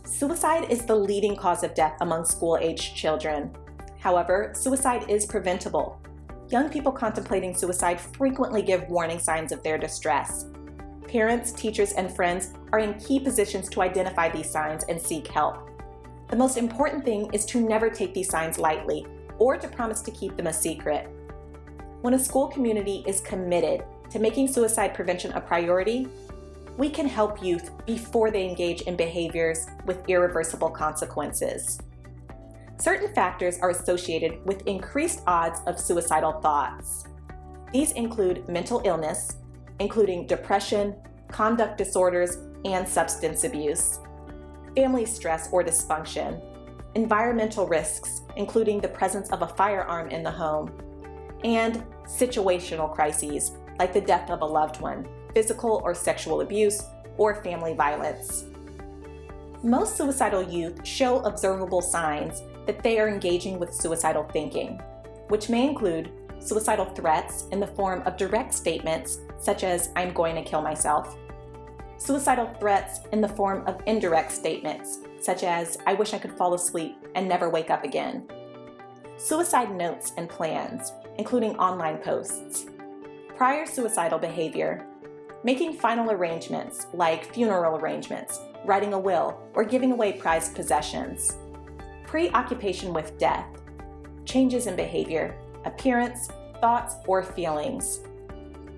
Suicide is the leading cause of death among school-aged children. However, suicide is preventable. Young people contemplating suicide frequently give warning signs of their distress. Parents, teachers, and friends are in key positions to identify these signs and seek help. The most important thing is to never take these signs lightly or to promise to keep them a secret. When a school community is committed to making suicide prevention a priority, we can help youth before they engage in behaviors with irreversible consequences. Certain factors are associated with increased odds of suicidal thoughts. These include mental illness, including depression, conduct disorders, and substance abuse, family stress or dysfunction, environmental risks, including the presence of a firearm in the home, and situational crises, like the death of a loved one, physical or sexual abuse, or family violence. Most suicidal youth show observable signs that they are engaging with suicidal thinking, which may include suicidal threats in the form of direct statements such as, "I'm going to kill myself," suicidal threats in the form of indirect statements such as, "I wish I could fall asleep and never wake up again," suicide notes and plans, including online posts, prior suicidal behavior, making final arrangements like funeral arrangements, writing a will, or giving away prized possessions, preoccupation with death, changes in behavior, appearance, thoughts, or feelings.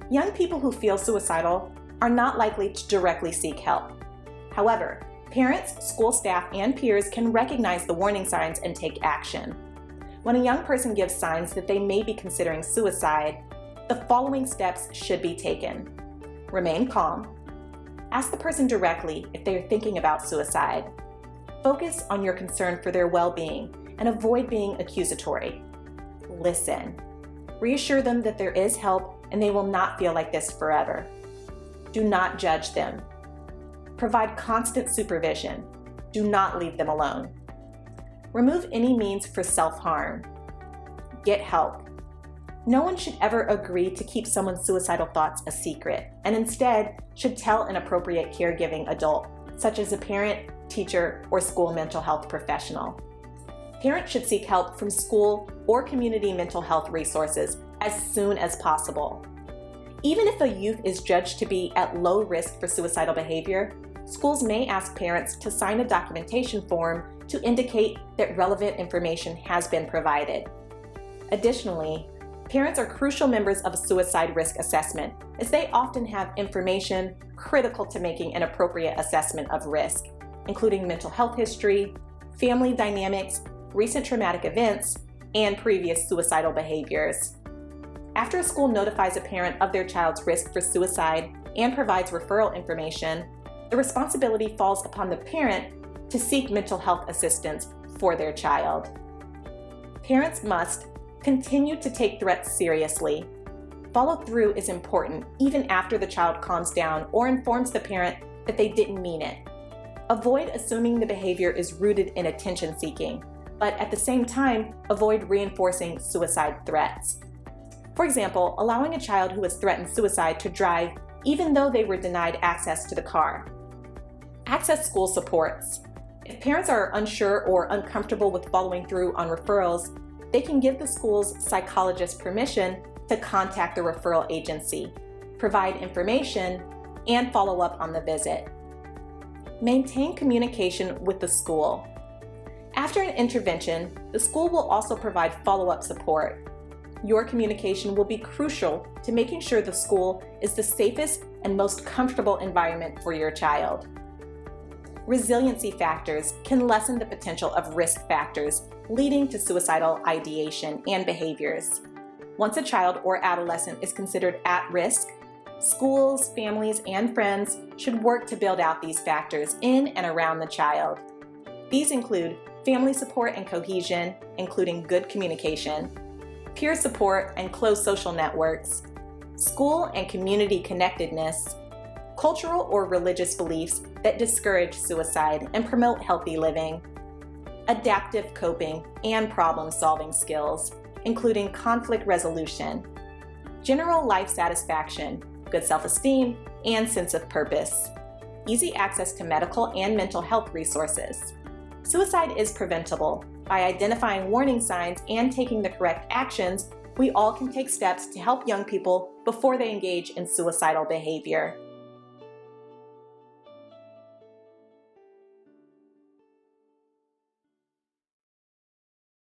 Young people who feel suicidal are not likely to directly seek help. However, parents, school staff, and peers can recognize the warning signs and take action. When a young person gives signs that they may be considering suicide, the following steps should be taken. Remain calm. Ask the person directly if they are thinking about suicide. Focus on your concern for their well-being and avoid being accusatory. Listen. Reassure them that there is help and they will not feel like this forever. Do not judge them. Provide constant supervision. Do not leave them alone. Remove any means for self-harm. Get help. No one should ever agree to keep someone's suicidal thoughts a secret, and instead should tell an appropriate caregiving adult, such as a parent, teacher, or school mental health professional. Parents should seek help from school or community mental health resources as soon as possible. Even if a youth is judged to be at low risk for suicidal behavior, schools may ask parents to sign a documentation form to indicate that relevant information has been provided. Additionally, parents are crucial members of a suicide risk assessment, as they often have information critical to making an appropriate assessment of risk, including mental health history, family dynamics, recent traumatic events, and previous suicidal behaviors. After a school notifies a parent of their child's risk for suicide and provides referral information, the responsibility falls upon the parent to seek mental health assistance for their child. Parents must continue to take threats seriously. Follow through is important even after the child calms down or informs the parent that they didn't mean it. Avoid assuming the behavior is rooted in attention seeking, but at the same time, avoid reinforcing suicide threats. For example, allowing a child who has threatened suicide to drive even though they were denied access to the car. Access school supports. If parents are unsure or uncomfortable with following through on referrals, they can give the school's psychologist permission to contact the referral agency, provide information, and follow up on the visit. Maintain communication with the school. After an intervention, the school will also provide follow-up support. Your communication will be crucial to making sure the school is the safest and most comfortable environment for your child. Resiliency factors can lessen the potential of risk factors leading to suicidal ideation and behaviors. Once a child or adolescent is considered at risk, schools, families, and friends should work to build out these factors in and around the child. These include family support and cohesion, including good communication, peer support and close social networks, school and community connectedness, cultural or religious beliefs that discourage suicide and promote healthy living, adaptive coping and problem-solving skills, including conflict resolution, general life satisfaction, good self-esteem, and sense of purpose, easy access to medical and mental health resources. Suicide is preventable. By identifying warning signs and taking the correct actions, we all can take steps to help young people before they engage in suicidal behavior.